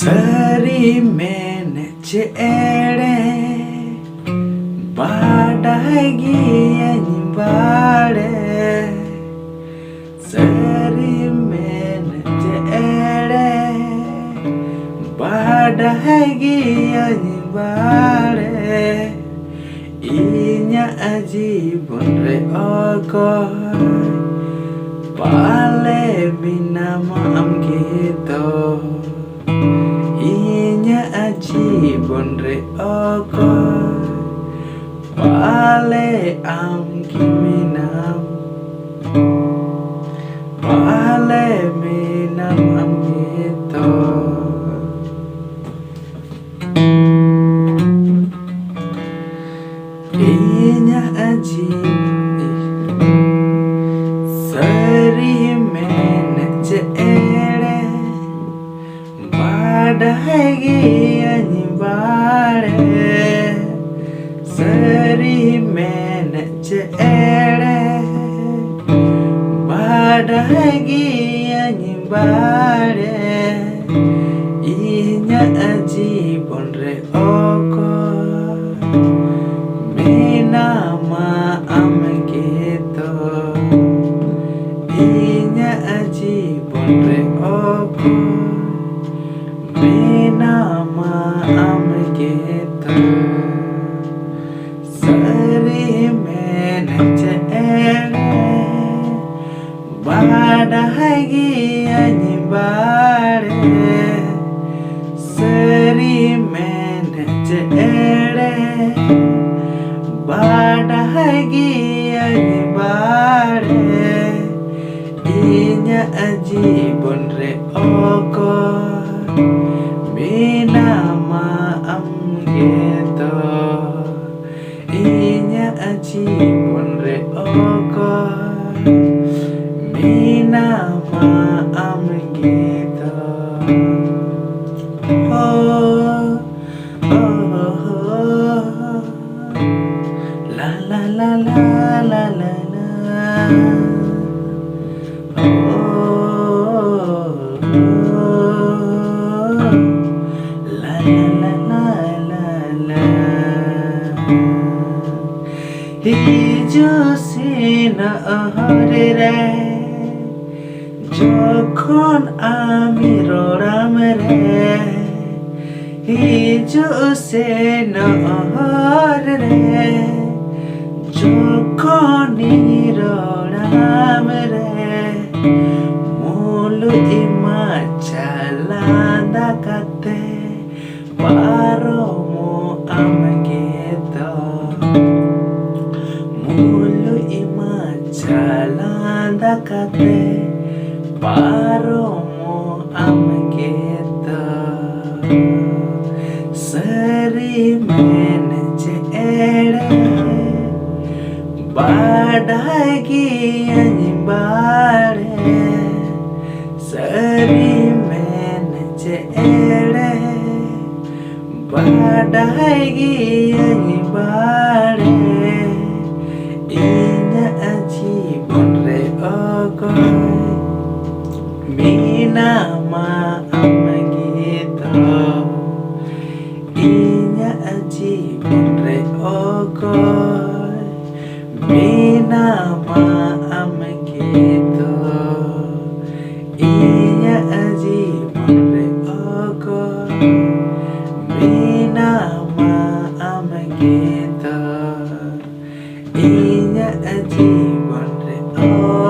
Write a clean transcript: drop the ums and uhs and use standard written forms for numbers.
Sari menecere badagi anibare. Sari menecere badagi anibare. Inya aji bonre okoy pale binama am gitu. Inya aji bonre okoy pale am kiminam pale minam am gitu. Inya aji sari menecere badagi anibare. Sari menecere badagi anibare. Inya aji bonre okoy minama am gitu. Inya aji bonre okoy minama am gitu. Sari menecere badagi anibare. Sari menecere badagi anibare. Inya aji bonre okoy minama am gitu. Inya aji bonre okoy minama am gitu. Oh, oh, oh, la la la la la la la. Oh, la la la la la la. Hijo sina ahore যখন আমি রোরাম রে হিজো সে নহর রে যখন রোরাম রে মুলু ইমা চালান্দা কাতে পারো মো আম গেতো. Mulu ima calanda kate paro mo am gitu. Sari menecere badagi anibare. Sari menecere badagi anibare. Inya aji bonre okoy minama am gitu. Inya aji bonre okoy minama am gitu. Inya aji bonre okoy minama am gitu. Inya aji bonre okoy